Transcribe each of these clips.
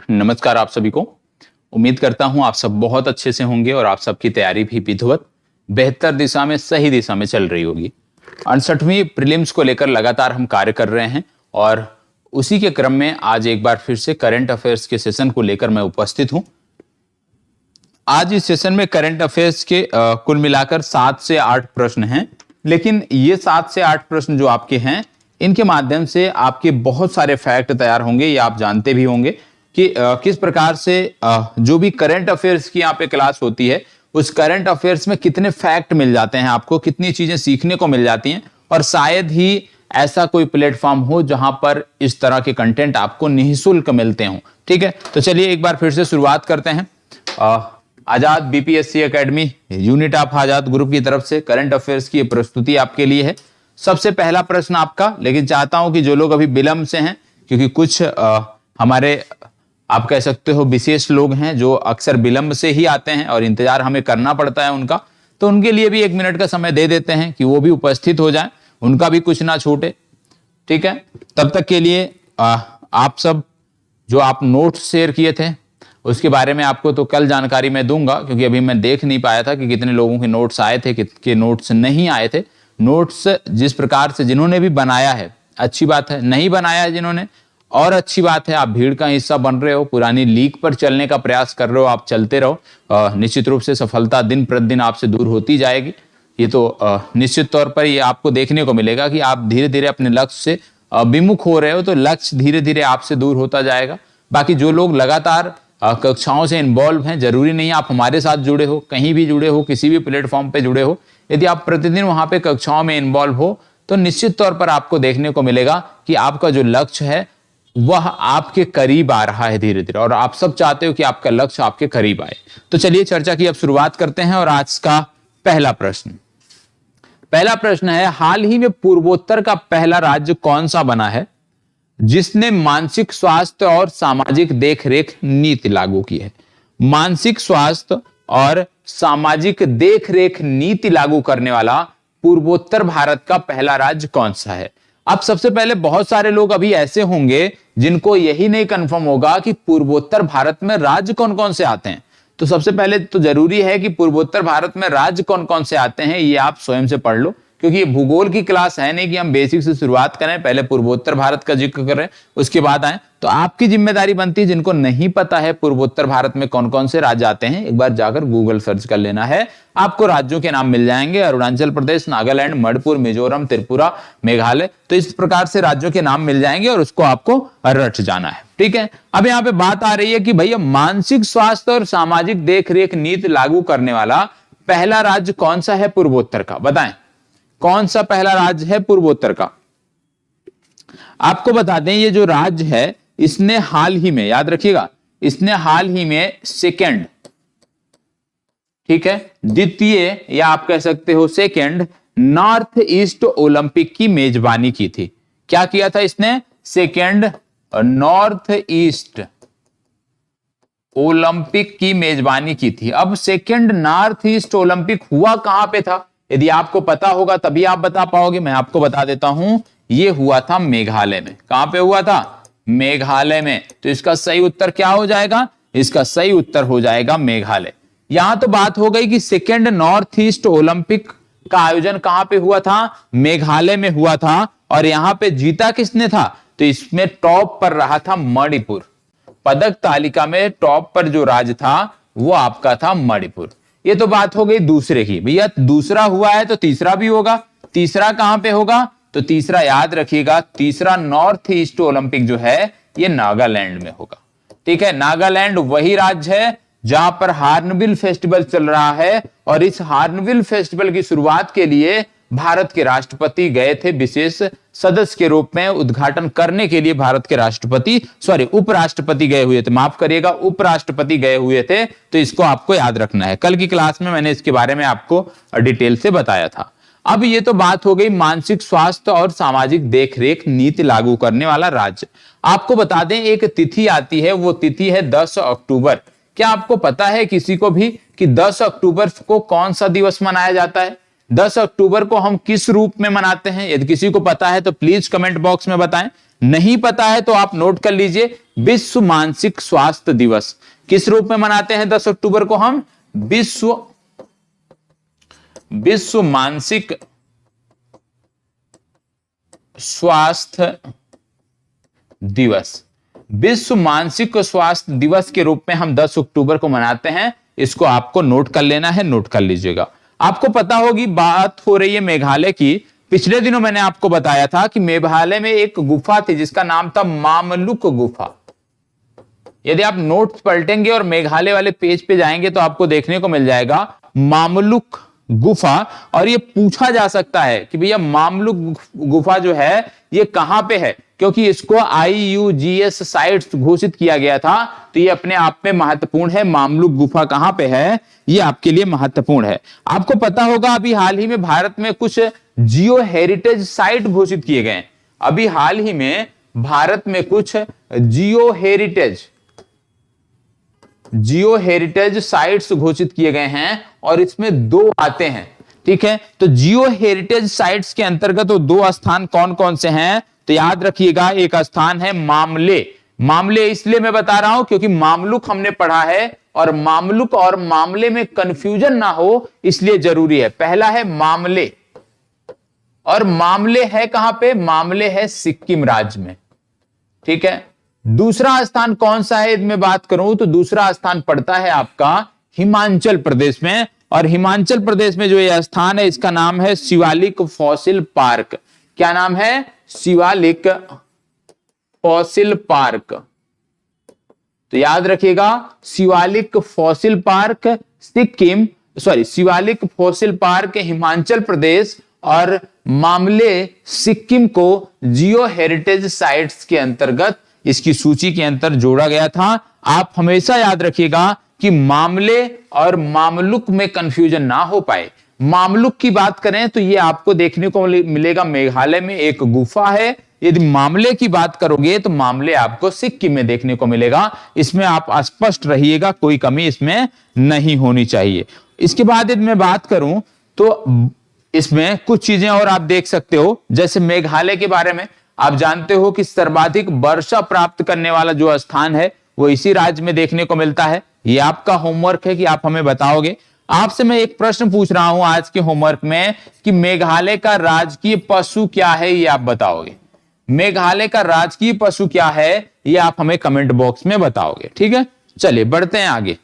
नमस्कार आप सभी को। उम्मीद करता हूं आप सब बहुत अच्छे से होंगे और आप सबकी तैयारी भी विधिवत बेहतर दिशा में सही दिशा में चल रही होगी। 68वीं प्रीलिम्स को लेकर लगातार हम कार्य कर रहे हैं और उसी के क्रम में आज एक बार फिर से करंट अफेयर्स के सेशन को लेकर मैं उपस्थित हूं। आज इस सेशन में करंट अफेयर्स के कुल मिलाकर 7 से 8 प्रश्न हैं, लेकिन ये 7 से 8 प्रश्न जो आपके हैं इनके माध्यम से आपके बहुत सारे फैक्ट तैयार होंगे। ये आप जानते भी होंगे कि किस प्रकार से जो भी करंट अफेयर्स की यहाँ पे क्लास होती है उस करंट अफेयर्स में कितने फैक्ट मिल जाते हैं, आपको कितनी चीजें सीखने को मिल जाती हैं और शायद ही ऐसा कोई प्लेटफॉर्म हो जहां पर इस तरह के कंटेंट आपको निःशुल्क मिलते हों। ठीक है, तो चलिए एक बार फिर से शुरुआत करते हैं। Azad BPSC academy unit of Azad group की तरफ से करंट अफेयर्स की प्रस्तुति आपके लिए है। सबसे पहला प्रश्न आपका, लेकिन चाहता हूं कि जो लोग अभी विलंब से हैं, क्योंकि कुछ हमारे आप कह सकते हो विशेष लोग हैं जो अक्सर विलंब से ही आते हैं और इंतजार हमें करना पड़ता है उनका, तो उनके लिए भी 1 मिनट का समय दे देते हैं कि वो भी उपस्थित हो जाएं, उनका भी कुछ ना छूटे। ठीक है, तब तक के लिए आप सब जो आप नोट्स शेयर किए थे उसके बारे में आपको तो कल जानकारी मैं दूंगा, क्योंकि अभी मैं देख नहीं पाया था कि कितने लोगों के नोट्स आए थे, कितने नोट्स नहीं आए थे। नोट्स जिस प्रकार से जिन्होंने भी बनाया है अच्छी बात है, नहीं बनाया है जिन्होंने और अच्छी बात है, आप भीड़ का हिस्सा बन रहे हो, पुरानी लीक पर चलने का प्रयास कर रहे हो, आप चलते रहो। निश्चित रूप से सफलता दिन प्रतिदिन आपसे दूर होती जाएगी। ये तो निश्चित तौर पर ये आपको देखने को मिलेगा कि आप धीरे धीरे अपने लक्ष्य से विमुख हो रहे हो, तो लक्ष्य धीरे धीरे आपसे दूर होता जाएगा। बाकी जो लोग लगातार कक्षाओं से इन्वॉल्व हैं, जरूरी नहीं आप हमारे साथ जुड़े हो, कहीं भी जुड़े हो, किसी भी प्लेटफॉर्म पे जुड़े हो, यदि आप प्रतिदिन वहां पे कक्षाओं में इन्वॉल्व हो तो निश्चित तौर पर आपको देखने को मिलेगा कि आपका जो लक्ष्य है वह आपके करीब आ रहा है धीरे धीरे, और आप सब चाहते हो कि आपका लक्ष्य आपके करीब आए। तो चलिए चर्चा की अब शुरुआत करते हैं और आज का पहला प्रश्न है, हाल ही में पूर्वोत्तर का पहला राज्य कौन सा बना है जिसने मानसिक स्वास्थ्य और सामाजिक देखरेख नीति लागू की है? मानसिक स्वास्थ्य और सामाजिक देखरेख नीति लागू करने वाला पूर्वोत्तर भारत का पहला राज्य कौन सा है? अब सबसे पहले बहुत सारे लोग अभी ऐसे होंगे जिनको यही नहीं कंफर्म होगा कि पूर्वोत्तर भारत में राज्य कौन कौन से आते हैं। तो सबसे पहले तो जरूरी है कि पूर्वोत्तर भारत में राज्य कौन कौन से आते हैं ये आप स्वयं से पढ़ लो, क्योंकि ये भूगोल की क्लास है नहीं कि हम बेसिक से शुरुआत करें, पहले पूर्वोत्तर भारत का जिक्र करें उसके बाद आए। तो आपकी जिम्मेदारी बनती है, जिनको नहीं पता है पूर्वोत्तर भारत में कौन कौन से राज्य आते हैं, एक बार जाकर गूगल सर्च कर लेना है, आपको राज्यों के नाम मिल जाएंगे। अरुणाचल प्रदेश, नागालैंड, मणिपुर, मिजोरम, त्रिपुरा, मेघालय, तो इस प्रकार से राज्यों के नाम मिल जाएंगे और उसको आपको रट जाना है। ठीक है, अब यहाँ पे बात आ रही है कि भैया मानसिक स्वास्थ्य और सामाजिक देखरेख नीति लागू करने वाला पहला राज्य कौन सा है पूर्वोत्तर का? बताएं कौन सा पहला राज्य है पूर्वोत्तर का? आपको बता दें ये जो राज्य है इसने हाल ही में, याद रखिएगा, इसने हाल ही में सेकेंड, ठीक है, द्वितीय या आप कह सकते हो सेकेंड नॉर्थ ईस्ट ओलंपिक की मेजबानी की थी। क्या किया था इसने? सेकेंड नॉर्थ ईस्ट ओलंपिक की मेजबानी की थी। अब सेकेंड नॉर्थ ईस्ट ओलंपिक हुआ कहां पे था? यदि आपको पता होगा तभी आप बता पाओगे, मैं आपको बता देता हूं, ये हुआ था मेघालय में। कहां पे हुआ था? मेघालय में। तो इसका सही उत्तर क्या हो जाएगा? इसका सही उत्तर हो जाएगा मेघालय। यहां तो बात हो गई कि सेकेंड नॉर्थ ईस्ट ओलंपिक का आयोजन कहां पे हुआ था? मेघालय में हुआ था। और यहां पे जीता किसने था? तो इसमें टॉप पर रहा था मणिपुर। पदक तालिका में टॉप पर जो राज्य था वो आपका था मणिपुर। ये तो बात हो गई दूसरे की। भैया दूसरा हुआ है तो तीसरा भी होगा। तीसरा कहां पे होगा? तो तीसरा याद रखिएगा, तीसरा नॉर्थ ईस्ट ओलंपिक जो है ये नागालैंड में होगा। ठीक है, नागालैंड वही राज्य है जहां पर हार्नबिल फेस्टिवल चल रहा है और इस हार्नबिल फेस्टिवल की शुरुआत के लिए भारत के राष्ट्रपति गए थे विशेष सदस्य के रूप में। उद्घाटन करने के लिए भारत के उपराष्ट्रपति गए हुए थे, माफ करिएगा, उपराष्ट्रपति गए हुए थे। तो इसको आपको याद रखना है, कल की क्लास में मैंने इसके बारे में आपको डिटेल से बताया था। अब ये तो बात हो गई मानसिक स्वास्थ्य और सामाजिक देखरेख नीति लागू करने वाला राज्य। आपको बता दें एक तिथि आती है, वो तिथि है 10 अक्टूबर। क्या आपको पता है किसी को भी कि 10 अक्टूबर को कौन सा दिवस मनाया जाता है? 10 अक्टूबर को हम किस रूप में मनाते हैं? यदि किसी को पता है तो प्लीज कमेंट बॉक्स में बताएं। नहीं पता है तो आप नोट कर लीजिए, विश्व मानसिक स्वास्थ्य दिवस किस रूप में मनाते हैं 10 अक्टूबर को हम? विश्व मानसिक स्वास्थ्य दिवस। विश्व मानसिक स्वास्थ्य दिवस के रूप में हम 10 अक्टूबर को मनाते हैं। इसको आपको नोट कर लेना है, नोट कर लीजिएगा। आपको पता होगी, बात हो रही है मेघालय की। पिछले दिनों मैंने आपको बताया था कि मेघालय में एक गुफा थी जिसका नाम था मामलुक गुफा। यदि आप नोट्स पलटेंगे और मेघालय वाले पेज पे जाएंगे तो आपको देखने को मिल जाएगा मामलुक गुफा। और ये पूछा जा सकता है कि भैया मामलुक गुफा जो है ये कहां पे है, क्योंकि इसको IUGS साइट्स घोषित किया गया था, तो ये अपने आप में महत्वपूर्ण है। मामलुक गुफा कहां पे है ये आपके लिए महत्वपूर्ण है। आपको पता होगा अभी हाल ही में भारत में कुछ जियो हेरिटेज साइट घोषित किए गए। अभी हाल ही में भारत में कुछ जियो हेरिटेज साइट्स घोषित किए गए हैं और इसमें 2 आते हैं। ठीक है, तो जियो हेरिटेज साइट्स के अंतर्गत वो 2 स्थान कौन कौन से हैं? तो याद रखिएगा, एक स्थान है मामले इसलिए मैं बता रहा हूं क्योंकि मामलुक हमने पढ़ा है और मामलुक और मामले में कंफ्यूजन ना हो इसलिए जरूरी है। पहला है मामले, और मामले है कहां पे? मामले है सिक्किम राज्य में। ठीक है, दूसरा स्थान कौन सा है? मैं बात करूं तो दूसरा स्थान पड़ता है आपका हिमाचल प्रदेश में, और हिमाचल प्रदेश में जो यह स्थान है इसका नाम है शिवालिक फॉसिल पार्क। क्या नाम है? Shivalik fossil park. तो याद रखिएगा, Shivalik fossil park Shivalik fossil park Himachal Pradesh और मामले सिक्किम को जियो हेरिटेज साइट्स के अंतर्गत इसकी सूची के अंतर जोड़ा गया था। आप हमेशा याद रखिएगा कि मामले और मामलुक में कंफ्यूजन ना हो पाए। मामलुक की बात करें तो ये आपको देखने को मिलेगा मेघालय में एक गुफा है। यदि मामले की बात करोगे तो मामले आपको सिक्किम में देखने को मिलेगा। इसमें आप स्पष्ट रहिएगा, कोई कमी इसमें नहीं होनी चाहिए। इसके बाद यदि मैं बात करूं तो इसमें कुछ चीजें और आप देख सकते हो। जैसे मेघालय के बारे में आप जानते हो कि सर्वाधिक वर्षा प्राप्त करने वाला जो स्थान है वो इसी राज्य में देखने को मिलता है। ये आपका होमवर्क है कि आप हमें बताओगे। आपसे मैं एक प्रश्न पूछ रहा हूं आज के होमवर्क में कि मेघालय का राजकीय पशु क्या है, ये आप बताओगे। मेघालय का राजकीय पशु क्या है ये आप हमें कमेंट बॉक्स में बताओगे। ठीक है, चलिए बढ़ते हैं आगे।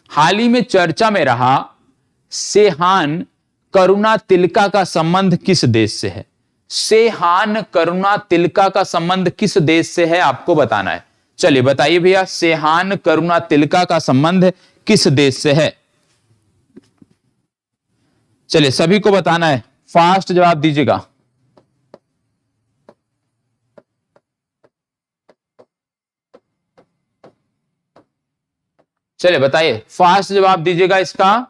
हाल ही में चर्चा में रहा सेहान करुणा तिलका का संबंध किस देश से है? सेहान करुणा तिलका का संबंध किस देश से है आपको बताना है। चलिए बताइए भैया, सेहान करुणा तिलका का संबंध किस देश से है? चलिए सभी को बताना है, फास्ट जवाब दीजिएगा। चलिए बताइए, फास्ट जवाब दीजिएगा इसका।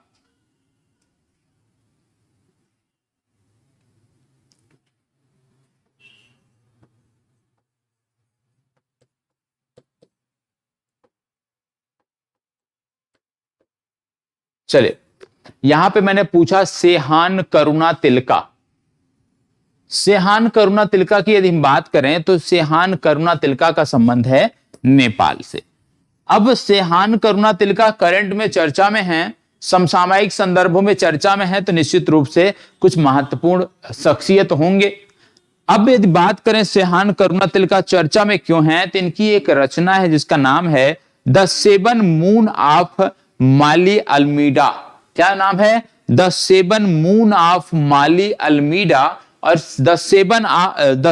चलिए, यहां पे मैंने पूछा सेहान करुणा तिलका। सेहान करुणा तिलका की यदि हम बात करें तो सेहान करुणा तिलका का संबंध है नेपाल से। अब सेहान करुणा तिलका करंट में चर्चा में है, समसामयिक संदर्भों में चर्चा में है, तो निश्चित रूप से कुछ महत्वपूर्ण शख्सियत होंगे। अब यदि बात करें सेहान करुणा तिलका चर्चा में क्यों है, तो इनकी एक रचना है जिसका नाम है the 7 moon of Maali Almeida. क्या नाम है? The 7 moon of Maali Almeida. और the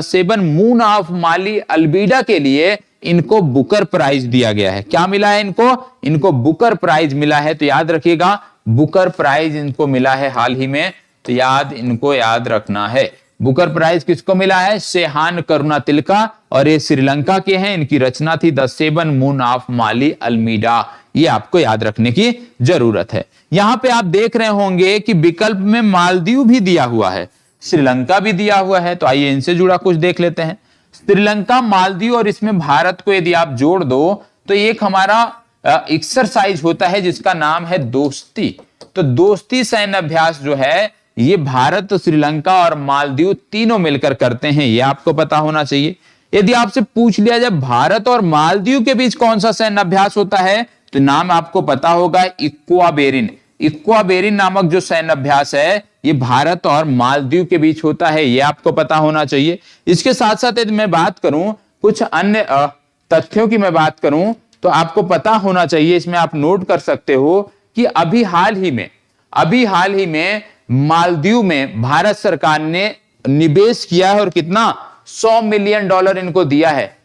7 moon of Maali Almeida के लिए इनको बुकर प्राइज दिया गया है। क्या मिला है इनको बुकर प्राइज मिला है। तो याद रखिएगा, बुकर प्राइज इनको मिला है हाल ही में, तो इनको याद रखना है। बुकर प्राइज किसको मिला है? सेहान करुणा तिलका, और ये श्रीलंका के हैं। इनकी रचना थी the 7 moon of Maali Almeida. ये आपको याद रखने की जरूरत है। यहां पे आप देख रहे होंगे कि विकल्प में मालदीव भी दिया हुआ है, श्रीलंका भी दिया हुआ है। तो आइए इनसे जुड़ा कुछ देख लेते हैं। श्रीलंका, मालदीव और इसमें भारत को यदि आप जोड़ दो तो एक हमारा एक्सरसाइज होता है जिसका नाम है दोस्ती। तो दोस्ती सैन्य अभ्यास जो है ये भारत, श्रीलंका और मालदीव तीनों मिलकर करते हैं, ये आपको पता होना चाहिए। यदि आपसे पूछ लिया जाए भारत और मालदीव के बीच कौन सा सैन्य अभ्यास होता है, तो नाम आपको पता होगा इक्वाबेरिन। इक्वाबेरिन नामक जो सैन्य अभ्यास है ये भारत और मालदीव के बीच होता है, ये आपको पता होना चाहिए। इसके साथ साथ यदि मैं बात करूं कुछ अन्य तथ्यों की मैं बात करूं तो आपको पता होना चाहिए, इसमें आप नोट कर सकते हो कि अभी हाल ही में मालदीव में भारत सरकार ने निवेश किया है और कितना, $100 मिलियन इनको दिया है,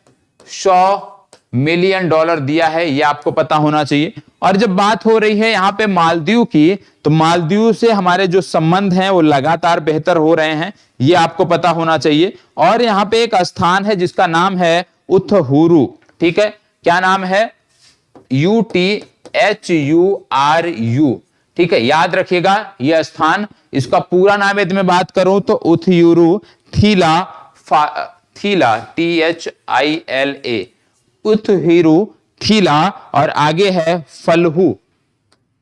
$100 मिलियन दिया है, यह आपको पता होना चाहिए। और जब बात हो रही है यहां पे मालदीव की, तो मालदीव से हमारे जो संबंध हैं वो लगातार बेहतर हो रहे हैं, यह आपको पता होना चाहिए। और यहां पे एक स्थान है जिसका नाम है उथहुरू, ठीक है, क्या नाम है, UTHURU, ठीक है, याद रखिएगा यह स्थान। इसका पूरा नाम यदि मैं बात करूं तो उथयुरू थीला THILA, उथहिरू थीला, और आगे है फलहू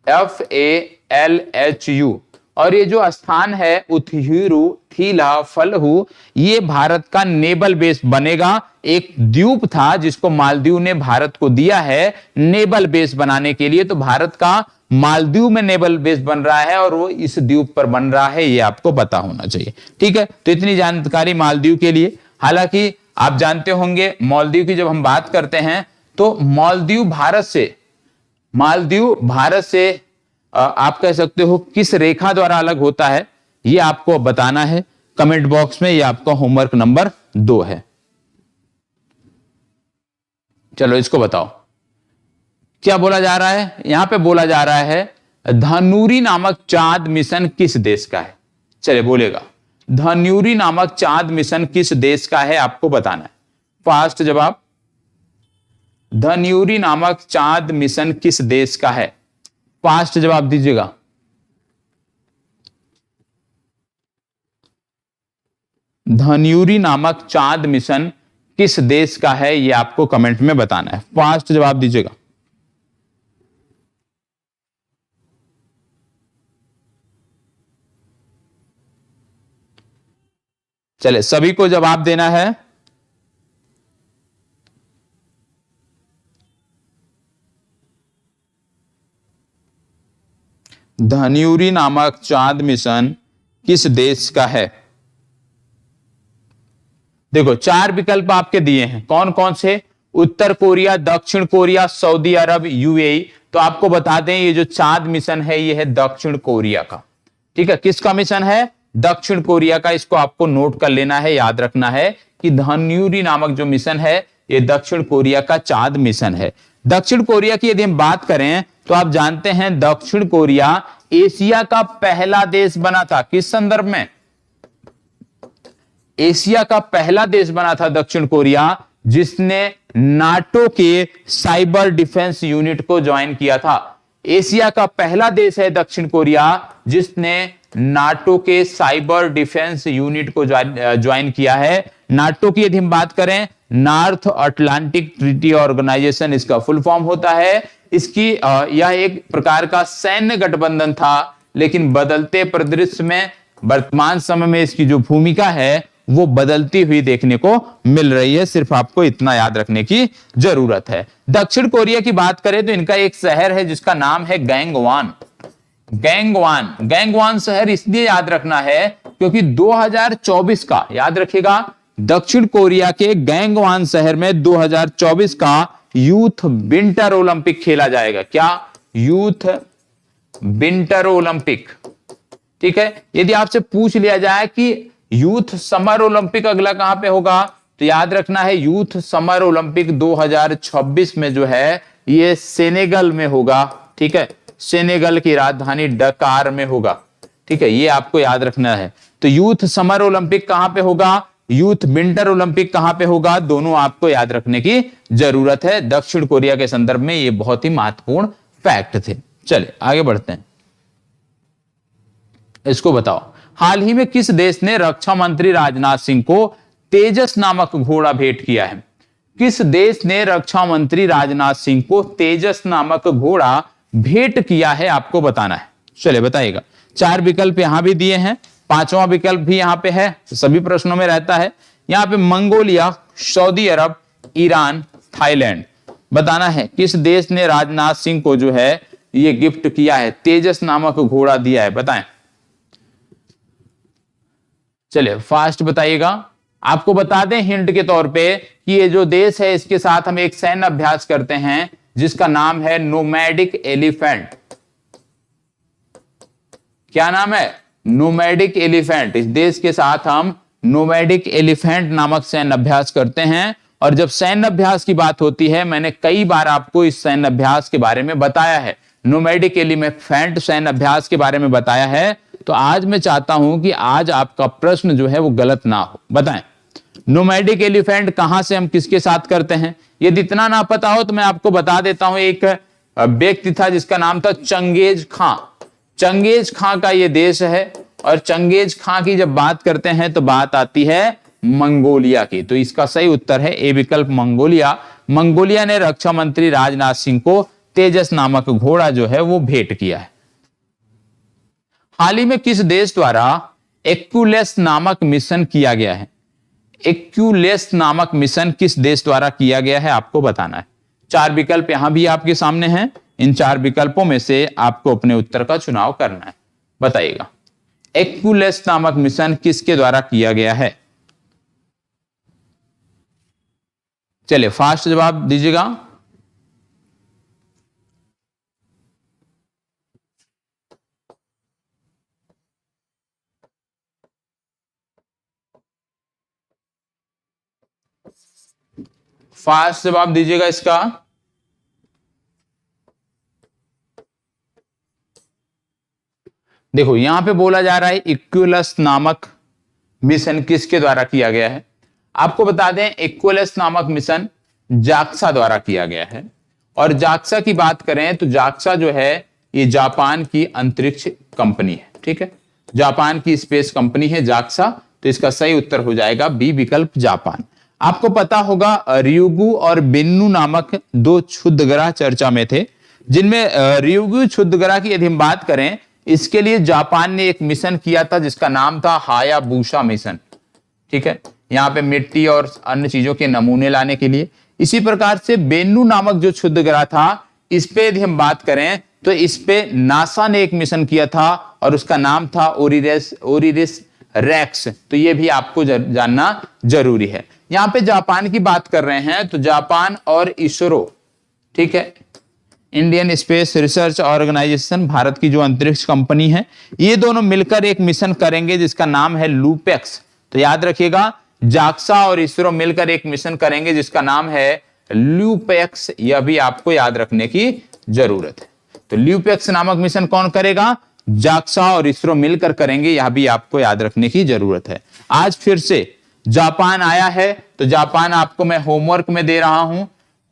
FALHU। और ये जो स्थान है उथहिरू थीला फलहू, ये भारत का नेवल बेस बनेगा। एक द्वीप था जिसको मालदीव ने भारत को दिया है नेवल बेस बनाने के लिए, तो भारत का मालदीव में नेवल बेस बन रहा है और वो इस द्वीप पर बन रहा है, ये आपको पता होना चाहिए, ठीक है। तो इतनी जानकारी मालदीव के लिए। हालांकि आप जानते होंगे मालदीव की जब हम बात करते हैं तो मालदीव भारत से आप कह सकते हो किस रेखा द्वारा अलग होता है, ये आपको बताना है कमेंट बॉक्स में, ये आपका होमवर्क नंबर 2 है। चलो इसको बताओ क्या बोला जा रहा है। यहां पे बोला जा रहा है धन्यूरी नामक चांद मिशन किस देश का है। चलिए बोलेगा, धन्यूरी नामक चांद मिशन किस देश का है, आपको बताना है। फास्ट जवाब, धन्यूरी नामक चांद मिशन किस देश का है, फास्ट जवाब दीजिएगा। धन्यूरी नामक चांद मिशन किस देश का है, यह आपको कमेंट में बताना है, फास्ट जवाब दीजिएगा। चले सभी को जवाब देना है। धन्यूरी नामक चांद मिशन किस देश का है। देखो 4 विकल्प आपके दिए हैं, कौन कौन से, उत्तर कोरिया, दक्षिण कोरिया, सऊदी अरब, UAE। तो आपको बता दें ये जो चांद मिशन है ये है दक्षिण कोरिया का, ठीक है। किसका मिशन है, दक्षिण कोरिया का। इसको आपको नोट कर लेना है, याद रखना है कि धन्यूरी नामक जो मिशन है ये दक्षिण कोरिया का चांद मिशन है। दक्षिण कोरिया की यदि हम बात करें तो आप जानते हैं दक्षिण कोरिया एशिया का पहला देश बना था, किस संदर्भ में, एशिया का पहला देश बना था दक्षिण कोरिया जिसने नाटो के साइबर डिफेंस यूनिट को ज्वाइन किया था। एशिया का पहला देश है दक्षिण कोरिया जिसने नाटो के साइबर डिफेंस यूनिट को ज्वाइन किया है। नाटो की यदि हम बात करें, नॉर्थ अटलांटिक ट्रीटी ऑर्गेनाइजेशन इसका फुल फॉर्म होता है। इसकी यह एक प्रकार का सैन्य गठबंधन था, लेकिन बदलते परिदृश्य में वर्तमान समय में इसकी जो भूमिका है वो बदलती हुई देखने को मिल रही है। सिर्फ आपको इतना याद रखने की जरूरत है। दक्षिण कोरिया की बात करें तो इनका एक शहर है जिसका नाम है गैंगवान। गैंगवान शहर इसलिए याद रखना है क्योंकि 2024 का, याद रखिएगा, दक्षिण कोरिया के गैंगवान शहर में 2024 का यूथ विंटर ओलंपिक खेला जाएगा। क्या, यूथ विंटर ओलंपिक, ठीक है। यदि आपसे पूछ लिया जाए कि यूथ समर ओलंपिक अगला कहां पे होगा, तो याद रखना है यूथ समर ओलंपिक 2026 में जो है ये सेनेगल में होगा, ठीक है। सेनेगल की राजधानी डकार में होगा, ठीक है, ये आपको याद रखना है। तो यूथ समर ओलंपिक कहां पे होगा, यूथ विंटर ओलंपिक कहां पे होगा, दोनों आपको याद रखने की जरूरत है। दक्षिण कोरिया के संदर्भ में ये बहुत ही महत्वपूर्ण फैक्ट थे। चलिए आगे बढ़ते हैं, इसको बताओ, हाल ही में किस देश ने रक्षा मंत्री राजनाथ सिंह को तेजस नामक घोड़ा भेंट किया है। किस देश ने रक्षा मंत्री राजनाथ सिंह को तेजस नामक घोड़ा भेंट किया है, आपको बताना है। चलिए बताइएगा। 4 विकल्प यहां भी दिए हैं, 5वां विकल्प भी यहां पे है, सभी प्रश्नों में रहता है। यहां पे मंगोलिया, सऊदी अरब, ईरान, थाईलैंड। बताना है किस देश ने राजनाथ सिंह को जो है ये गिफ्ट किया है, तेजस नामक घोड़ा दिया है, बताएं। चलिए फास्ट बताइएगा। आपको बता दें हिंट के तौर पे कि ये जो देश है इसके साथ हम एक सैन्य अभ्यास करते हैं जिसका नाम है नोमैडिक एलिफेंट। क्या नाम है? Nomadic elephant. इस देश के साथ हम नोमैडिक एलिफेंट नामक सैन्य अभ्यास करते हैं। और जब सैन्य अभ्यास की बात होती है, मैंने कई बार आपको इस सैन्य अभ्यास के बारे में बताया है, नोमैडिक एलिफेंट सैन्य अभ्यास के बारे में बताया है। तो आज मैं चाहता हूं कि आज आपका प्रश्न जो है वो गलत ना हो। बताएं नोमैडिक एलिफेंट कहां से हम किसके साथ करते हैं? यदि इतना ना पता हो तो मैं आपको बता देता हूं। एक व्यक्ति था जिसका नाम था चंगेज खां। चंगेज खां का यह देश है, और चंगेज खां की जब बात करते हैं तो बात आती है मंगोलिया की। तो इसका सही उत्तर है ए विकल्प, मंगोलिया। मंगोलिया ने रक्षा मंत्री राजनाथ सिंह को तेजस नामक घोड़ा जो है वो भेंट किया है। हाल ही में किस देश द्वारा एक्यूलेस नामक मिशन किया गया है? एक्यूलेस नामक मिशन किस देश द्वारा किया गया है, आपको बताना है। 4 विकल्प यहां भी आपके सामने हैं। इन 4 विकल्पों में से आपको अपने उत्तर का चुनाव करना है। बताइएगा एक्यूलेस नामक मिशन किसके द्वारा किया गया है? चलिए फास्ट जवाब दीजिएगा। फास्ट जवाब दीजिएगा इसका। देखो यहां पे बोला जा रहा है इक्विलस नामक मिशन किसके द्वारा किया गया है। आपको बता दें इक्विलस नामक मिशन जाक्सा द्वारा किया गया है। और जाक्सा की बात करें तो जाक्सा जो है ये जापान की अंतरिक्ष कंपनी है। ठीक है, जापान की स्पेस कंपनी है जाक्सा। तो इसका सही उत्तर हो जाएगा बी विकल्प, जापान। आपको पता होगा रियुगु और बेन्नु नामक 2 क्षुद्रग्रह चर्चा में थे, जिनमें रियुगु क्षुद्रग्रह की यदि हम बात करें, इसके लिए जापान ने एक मिशन किया था जिसका नाम था हायाबुसा मिशन। ठीक है, यहां पे मिट्टी और अन्य चीजों के नमूने लाने के लिए। इसी प्रकार से बेन्नु नामक जो क्षुद्रग्रह था, इस पे यदि हम बात करें तो इस पे नासा ने एक मिशन किया था और उसका नाम था ओरिरिस रेक्स। तो ये भी आपको जानना जरूरी है। यहां पे जापान की बात कर रहे हैं तो जापान और इसरो, ठीक है, Indian Space Research Organisation, Bharat की जो अंतरिक्ष कंपनी है, ये दोनों मिलकर एक मिशन करेंगे जिसका नाम है लूपेक्स। तो याद रखिएगा जाक्सा और इसरो मिलकर एक मिशन करेंगे जिसका नाम है लूपेक्स। यह भी आपको याद रखने की जरूरत है। तो लूपेक्स नामक मिशन कौन करेगा? जाक्सा और इसरो मिलकर करेंगे। यह भी आपको याद रखने की जरूरत है। आज फिर से जापान आया है तो जापान आपको मैं होमवर्क में दे रहा हूं।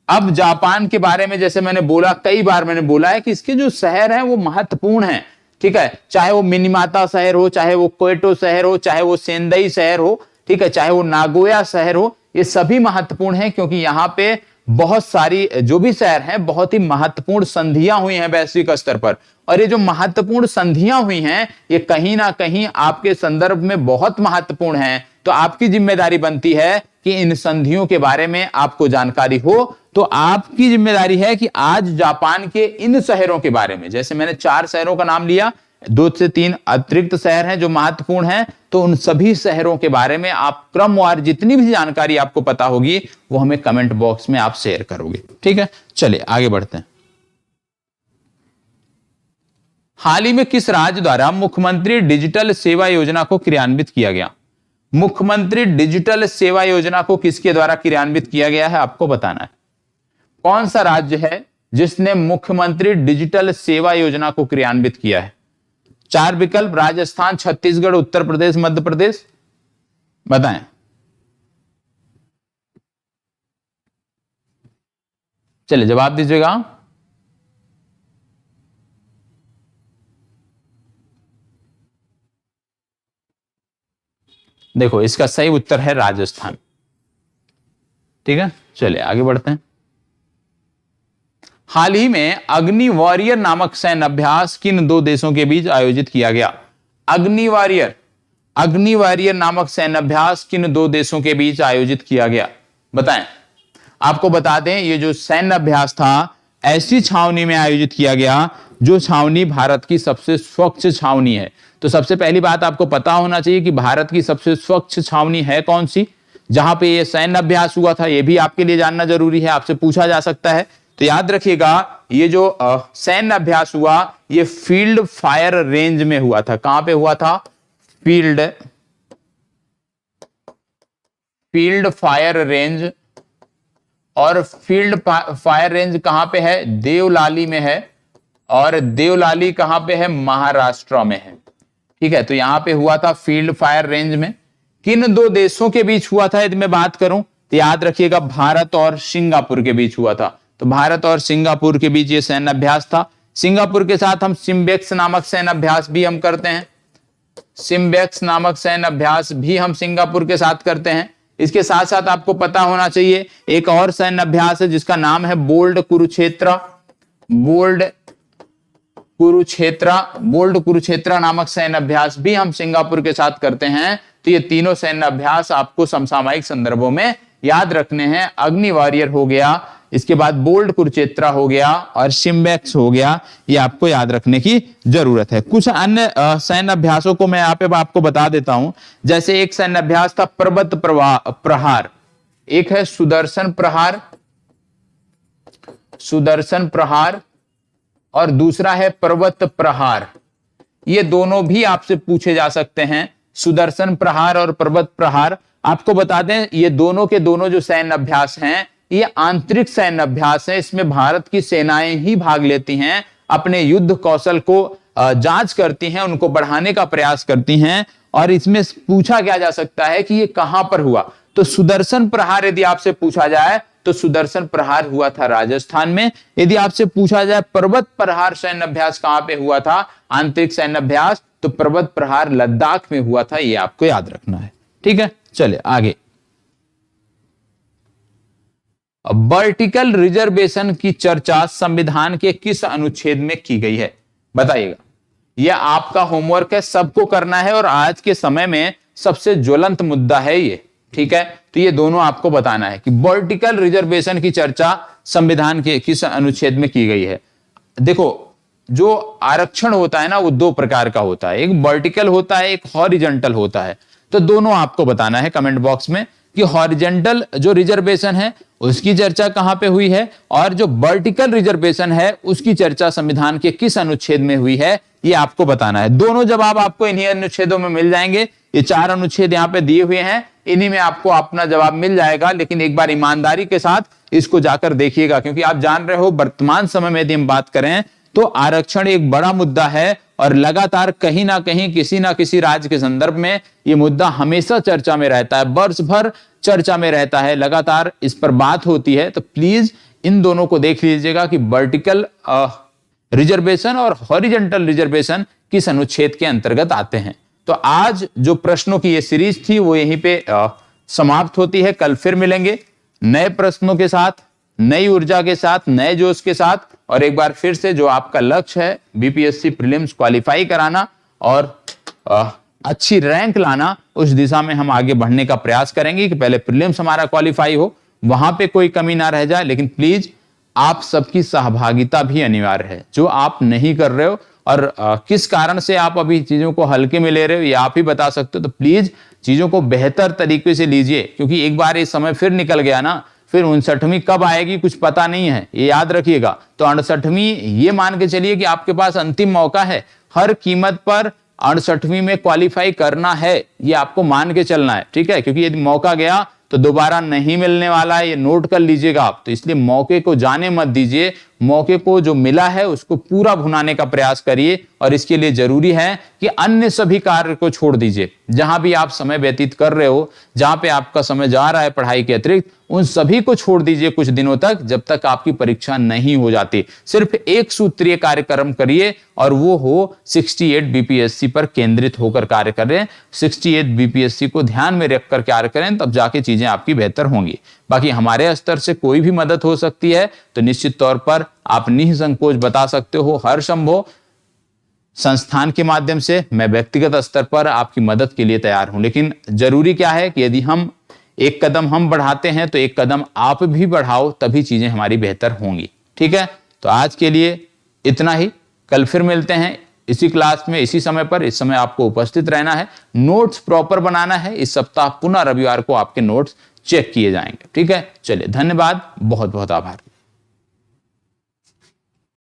अब जापान के बारे में जैसे मैंने बोला, कई बार मैंने बोला है कि इसके जो शहर हैं वो महत्वपूर्ण हैं। ठीक है, चाहे वो मिनीमाता शहर हो, चाहे वो क्योटो शहर हो, चाहे वो सेंदई शहर हो, ठीक है, चाहे वो नागोया शहर हो, ये सभी महत्वपूर्ण हैं क्योंकि यहां पे बहुत सारी जो भी शहर हैं बहुत ही महत्वपूर्ण संधियां हुई हैं वैश्विक स्तर पर। और ये जो महत्वपूर्ण संधियां हुई हैं ये कहीं ना कहीं आपके संदर्भ में बहुत महत्वपूर्ण हैं। तो आपकी जिम्मेदारी बनती है कि इन संधियों के बारे में आपको जानकारी हो। तो आपकी जिम्मेदारी है कि आज जापान के इन शहरों के बारे में, जैसे मैंने 4 शहरों का नाम लिया, 2 से 3 अतिरिक्त शहर हैं जो महत्वपूर्ण हैं, तो उन सभी शहरों के बारे में आप क्रमवार जितनी भी जानकारी आपको पता होगी वो हमें कमेंट बॉक्स में आप शेयर करोगे। ठीक है, चलिए आगे बढ़ते हैं। हाल ही में किस राज्य द्वारा मुख्यमंत्री डिजिटल सेवा योजना को क्रियान्वित किया गया? मुख्यमंत्री डिजिटल सेवा योजना को किसके द्वारा क्रियान्वित किया गया है, आपको बताना है। कौन सा राज्य है जिसने मुख्यमंत्री डिजिटल सेवा योजना को क्रियान्वित किया है? 4 विकल्प, राजस्थान, छत्तीसगढ़, उत्तर प्रदेश, मध्य प्रदेश। बताएं। चलिए जवाब दीजिएगा। देखो इसका सही उत्तर है राजस्थान। ठीक है, चलिए आगे बढ़ते हैं। हाल ही में अग्नि वॉरियर नामक सैन्य अभ्यास किन दो देशों के बीच आयोजित किया गया? अग्नि वॉरियर नामक सैन्य अभ्यास किन दो देशों के बीच आयोजित किया गया? बताएं। आपको बता दें, ये जो सैन्य अभ्यास था ऐसी छावनी में आयोजित किया गया जो छावनी भारत की सबसे स्वच्छ छावनी है। तो सबसे पहली बात आपको पता होना चाहिए कि भारत की सबसे स्वच्छ छावनी है कौन सी, जहां पे ये सैन्य अभ्यास हुआ था। ये भी आपके लिए जानना जरूरी है, आपसे पूछा जा सकता है। तो याद रखिएगा, ये जो सैन्य अभ्यास हुआ ये फील्ड फायर रेंज में हुआ था। कहां पे हुआ था? Field fire range. और फील्ड फायर रेंज कहां पे है? देवलाली में है। और देवलाली कहां पे है? महाराष्ट्र में है। ठीक है, तो यहां पे हुआ था फील्ड फायर रेंज में। किन दो देशों के बीच हुआ था यदि मैं बात करूं तो याद रखिएगा भारत और सिंगापुर के बीच हुआ था। तो भारत और सिंगापुर के बीच ये सैन्य अभ्यास था। सिंगापुर के साथ हम सिम्बेक्स नामक सैन्य अभ्यास भी हम करते हैं। सिम्बेक्स नामक सैन्य अभ्यास भी हम सिंगापुर के साथ करते हैं। इसके साथ साथ आपको पता होना चाहिए एक और सैन्य अभ्यास है जिसका नाम है बोल्ड कुरुक्षेत्र नामक सैन्य अभ्यास भी हम सिंगापुर के साथ करते हैं। तो ये तीनों सैन्य अभ्यास आपको समसामयिक संदर्भों में याद रखने हैं। अग्नि वॉरियर हो गया, इसके बाद बोल्ड कुरुक्षेत्र हो गया और सिम्बेक्स हो गया। ये आपको याद रखने की जरूरत है। कुछ अन्य सैन्य अभ्यासों को मैं यहाँ पे आपको बता देता हूं। जैसे एक सैन्य अभ्यास था पर्वत प्रहार, एक है सुदर्शन प्रहार और दूसरा है पर्वत प्रहार। ये दोनों भी आपसे पूछे जा सकते हैं, सुदर्शन प्रहार और पर्वत प्रहार। आपको बता दें ये दोनों के दोनों जो सैन्य अभ्यास हैं ये आंतरिक सैन्य अभ्यास है। इसमें भारत की सेनाएं ही भाग लेती हैं, अपने युद्ध कौशल को जांच करती हैं, उनको बढ़ाने का प्रयास करती हैं। और इसमें पूछा क्या जा सकता है कि ये कहां पर हुआ? तो सुदर्शन प्रहार यदि आपसे पूछा जाए तो सुदर्शन प्रहार हुआ था राजस्थान में। यदि आपसे पूछा जाए पर्वत प्रहार सैन्य अभ्यास कहां पे हुआ था, आंतरिक सैन्य अभ्यास, तो पर्वत प्रहार लद्दाख में हुआ था। ये आपको याद रखना है। ठीक है, चलिए आगे। वर्टिकल रिजर्वेशन की चर्चा संविधान के किस अनुच्छेद में की गई है? बताइएगा। यह आपका होमवर्क है, सबको करना है और आज के समय में सबसे ज्वलंत मुद्दा है ये। ठीक है, तो ये दोनों आपको बताना है कि वर्टिकल रिजर्वेशन की चर्चा संविधान के किस अनुच्छेद में की गई है। देखो, जो आरक्षण होता है ना वो दो प्रकार का होता है, एक वर्टिकल होता है, एक हॉरिजॉन्टल होता है। तो दोनों आपको बताना है कमेंट बॉक्स में कि हॉरिजॉन्टल जो रिजर्वेशन है उसकी चर्चा कहां पे हुई है और जो वर्टिकल रिजर्वेशन है उसकी चर्चा संविधान के किस अनुच्छेद में हुई है, ये आपको बताना है। दोनों जवाब आपको इन्हीं अनुच्छेदों में मिल जाएंगे। ये 4 अनुच्छेद यहाँ पे दिए हुए हैं, इन्हीं में आपको अपना जवाब मिल जाएगा। लेकिन एक बार ईमानदारी के साथ इसको जाकर देखिएगा, क्योंकि आप जान रहे हो वर्तमान समय में यदि हम बात करें तो आरक्षण एक बड़ा मुद्दा है और लगातार कहीं ना कहीं किसी ना किसी राज्य के संदर्भ में ये मुद्दा हमेशा चर्चा में रहता है, वर्ष भर चर्चा में रहता है, लगातार इस पर बात होती है। तो प्लीज इन दोनों को देख लीजिएगा कि वर्टिकल रिजर्वेशन और हॉरिजॉन्टल रिजर्वेशन किस अनुच्छेद के अंतर्गत आते हैं। तो आज जो प्रश्नों की ये सीरीज थी वो यहीं पे समाप्त होती है। कल फिर मिलेंगे नए प्रश्नों के साथ, नई ऊर्जा के साथ, नए जोश के साथ। और एक बार फिर से जो आपका लक्ष्य है बीपीएससी प्रीलिम्स क्वालिफाई कराना और अच्छी रैंक लाना, उस दिशा में हम आगे बढ़ने का प्रयास करेंगे कि पहले प्रीलिम्स हमारा क्वालिफाई हो, वहां पे कोई कमी ना रह जाए। लेकिन प्लीज आप सबकी सहभागिता भी अनिवार्य है। जो आप नहीं कर रहे हो और किस कारण से आप अभी चीजों को हल्के में ले रहे हो ये आप ही बता सकते हो। तो प्लीज चीजों को बेहतर तरीके से लीजिए, क्योंकि एक बार ये समय फिर निकल गया ना, फिर 59वीं कब आएगी कुछ पता नहीं है, ये याद रखिएगा। तो 68वीं ये मान के चलिए कि आपके पास अंतिम मौका है, हर कीमत पर 68वीं में क्वालिफाई करना है, ये आपको मान के चलना है। ठीक है, क्योंकि यदि मौका गया तो दोबारा नहीं मिलने वाला है, ये नोट कर लीजिएगा आप। तो इसलिए मौके को जाने मत दीजिए, मौके को जो मिला है उसको पूरा भुनाने का प्रयास करिए। और इसके लिए जरूरी है कि अन्य सभी कार्य को छोड़ दीजिए। जहां भी आप समय व्यतीत कर रहे हो, जहां पे आपका समय जा रहा है पढ़ाई के अतिरिक्त, उन सभी को छोड़ दीजिए कुछ दिनों तक, जब तक आपकी परीक्षा नहीं हो जाती। सिर्फ एक सूत्रीय कार्यक्रम करिए और वो हो 68 बीपीएससी पर केंद्रित होकर कार्य करें। 68 बीपीएससी को ध्यान में रखकर कार्य करें, तब जाके चीजें आपकी बेहतर होंगी। बाकी हमारे स्तर से कोई भी मदद हो सकती है तो निश्चित तौर पर आप निसंकोच बता सकते हो। हर संभव संस्थान के माध्यम से मैं व्यक्तिगत स्तर पर आपकी मदद के लिए तैयार हूं। लेकिन जरूरी क्या है कि यदि हम एक कदम हम बढ़ाते हैं तो एक कदम आप भी बढ़ाओ, तभी चीजें हमारी बेहतर होंगी। ठीक है, तो आज के लिए इतना ही। कल फिर मिलते हैं इसी क्लास में इसी समय पर। इस समय आपको उपस्थित रहना है, नोट्स प्रॉपर बनाना है। इस सप्ताह पुनः रविवार को आपके नोट्स चेक किए जाएंगे। ठीक है, चलिए धन्यवाद, बहुत बहुत आभार।